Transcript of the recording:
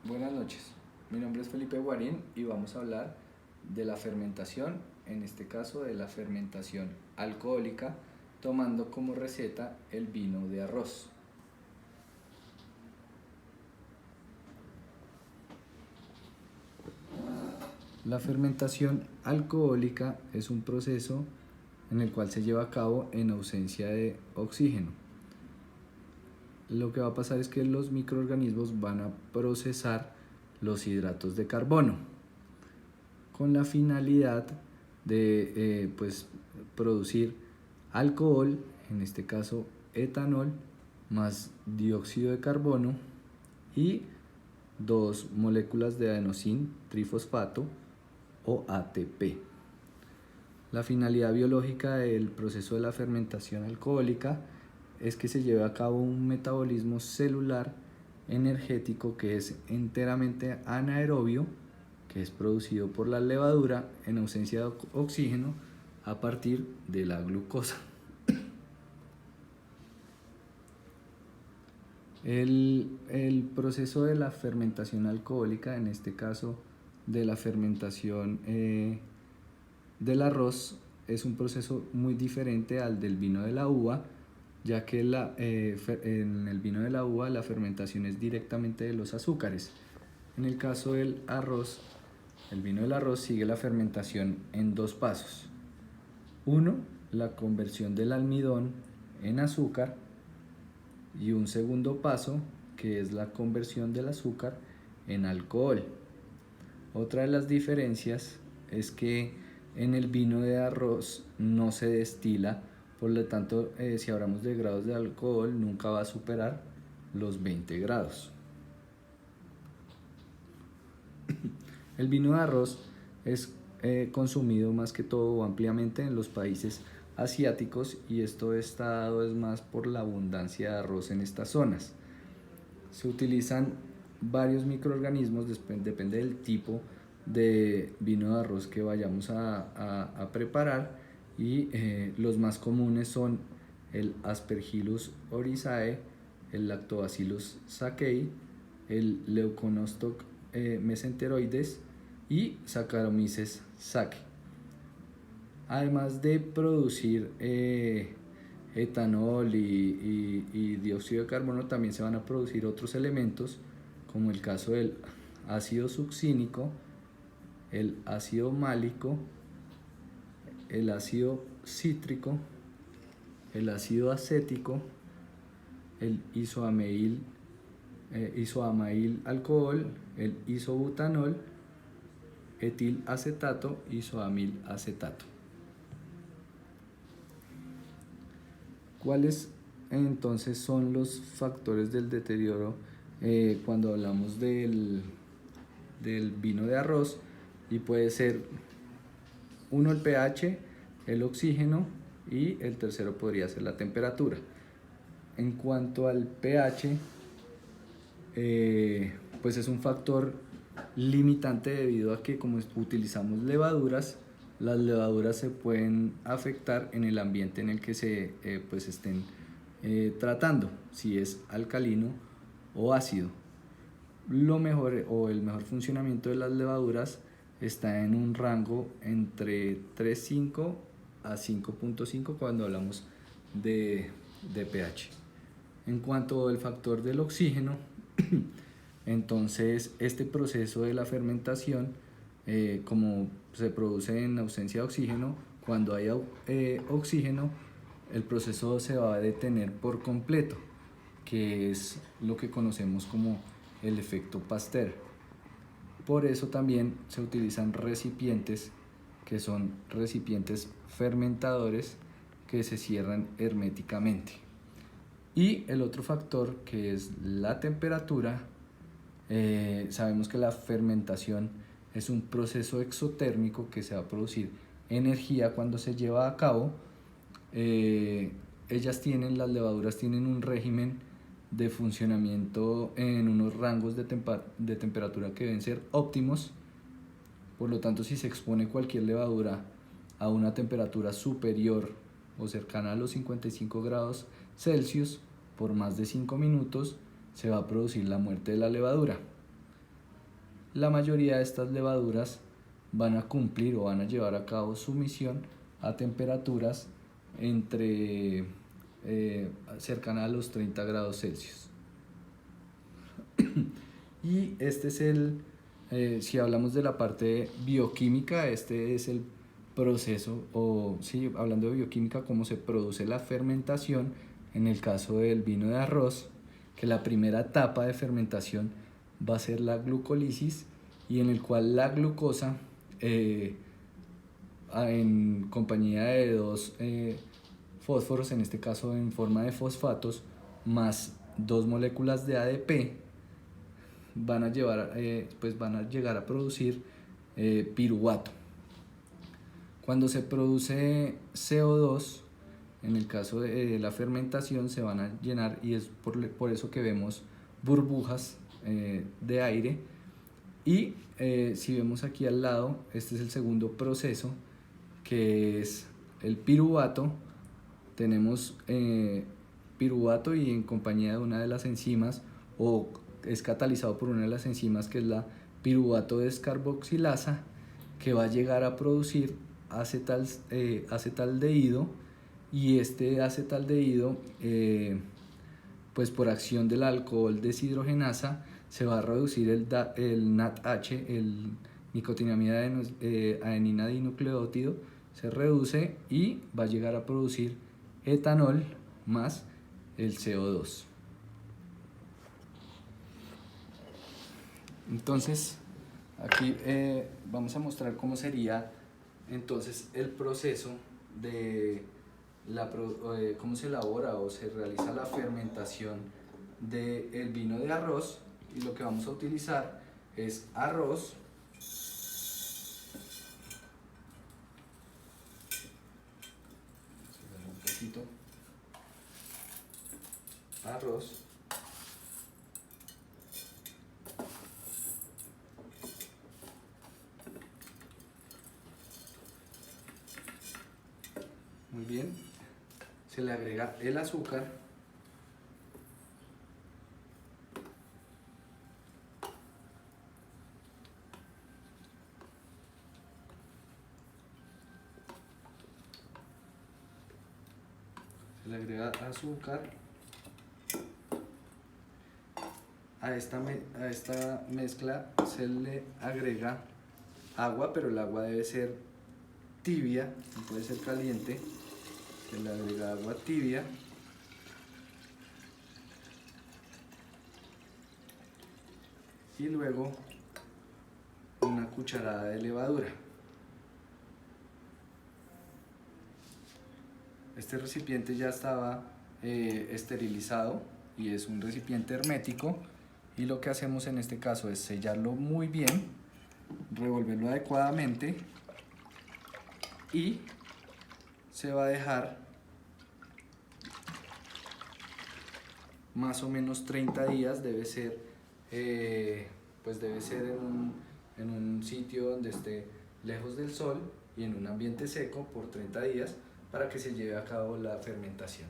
Buenas noches, mi nombre es Felipe Guarín y vamos a hablar de la fermentación, en este caso de la fermentación alcohólica, tomando como receta el vino de arroz. La fermentación alcohólica es un proceso en el cual se lleva a cabo en ausencia de oxígeno. Lo que va a pasar es que los microorganismos van a procesar los hidratos de carbono con la finalidad de producir alcohol, en este caso etanol, más dióxido de carbono y dos moléculas de adenosín trifosfato o ATP. La finalidad biológica del proceso de la fermentación alcohólica es que se lleve a cabo un metabolismo celular energético que es enteramente anaerobio, que es producido por la levadura en ausencia de oxígeno a partir de la glucosa. El proceso de la fermentación alcohólica, en este caso de la fermentación del arroz, es un proceso muy diferente al del vino de la uva, ya que en el vino de la uva la fermentación es directamente de los azúcares. En el caso del arroz, el vino del arroz sigue la fermentación en dos pasos. Uno, la conversión del almidón en azúcar, y un segundo paso, que es la conversión del azúcar en alcohol. Otra de las diferencias es que en el vino de arroz no se destila, por lo tanto, si hablamos de grados de alcohol, nunca va a superar los 20 grados. El vino de arroz es consumido más que todo ampliamente en los países asiáticos, y esto está dado es más por la abundancia de arroz en estas zonas. Se utilizan varios microorganismos, depende del tipo de vino de arroz que vayamos a preparar, y los más comunes son el Aspergillus oryzae, el Lactobacillus sakei, el Leuconostoc mesenteroides y Saccharomyces saccui. Además de producir etanol y dióxido de carbono, también se van a producir otros elementos, como el caso del ácido succínico, el ácido málico, el ácido cítrico, el ácido acético, el isoamail alcohol, el isobutanol, etilacetato, isoamil acetato. ¿Cuáles entonces son los factores del deterioro cuando hablamos del vino de arroz? Y puede ser uno, el pH, el oxígeno, y el tercero podría ser la temperatura. En cuanto al pH, pues es un factor limitante debido a que, como utilizamos levaduras, las levaduras se pueden afectar en el ambiente en el que se estén tratando, si es alcalino o ácido. Lo mejor o el mejor funcionamiento de las levaduras está en un rango entre 3,5 a 5,5 cuando hablamos de pH. En cuanto al factor del oxígeno, entonces este proceso de la fermentación, como se produce en ausencia de oxígeno, cuando hay oxígeno, el proceso se va a detener por completo, que es lo que conocemos como el efecto Pasteur. Por eso también se utilizan recipientes que son recipientes fermentadores que se cierran herméticamente. Y el otro factor, que es la temperatura, sabemos que la fermentación es un proceso exotérmico que se va a producir energía cuando se lleva a cabo. Las levaduras tienen un régimen de funcionamiento en unos rangos de temperatura que deben ser óptimos. Por lo tanto, si se expone cualquier levadura a una temperatura superior o cercana a los 55 grados Celsius por más de 5 minutos, se va a producir la muerte de la levadura. la mayoría de estas levaduras van a cumplir o van a llevar a cabo su misión a temperaturas entre cercana a los 30 grados Celsius. Y este es si hablamos de la parte bioquímica, este es el proceso, o sí, hablando de bioquímica, cómo se produce la fermentación en el caso del vino de arroz, que la primera etapa de fermentación va a ser la glucólisis, y en el cual la glucosa, en compañía de dos fósforos, en este caso en forma de fosfatos, más dos moléculas de ADP, van a llegar a producir piruvato. Cuando se produce CO2, en el caso de la fermentación, se van a llenar, y es por eso que vemos burbujas de aire. Y si vemos aquí al lado, este es el segundo proceso, que es el piruvato. Tenemos piruvato, y en compañía de una de las enzimas, o es catalizado por una de las enzimas, que es la piruvato descarboxilasa, que va a llegar a producir acetaldehído, y este acetaldehído, pues por acción del alcohol deshidrogenasa, se va a reducir el NADH, el nicotinamida adenina dinucleótido, se reduce y va a llegar a producir etanol más el CO2. Entonces, aquí vamos a mostrar cómo sería entonces el proceso de cómo se elabora o se realiza la fermentación del vino de arroz. Y lo que vamos a utilizar es arroz, un poquito, arroz, muy bien, se le agrega el azúcar, a esta mezcla se le agrega agua, pero el agua debe ser tibia, no puede ser caliente. Se le agrega agua tibia, y luego una cucharada de levadura. Este recipiente ya estaba esterilizado, y es un recipiente hermético, y lo que hacemos en este caso es sellarlo muy bien, revolverlo adecuadamente, y se va a dejar más o menos 30 días. Debe ser en un sitio donde esté lejos del sol y en un ambiente seco por 30 días, para que se lleve a cabo la fermentación.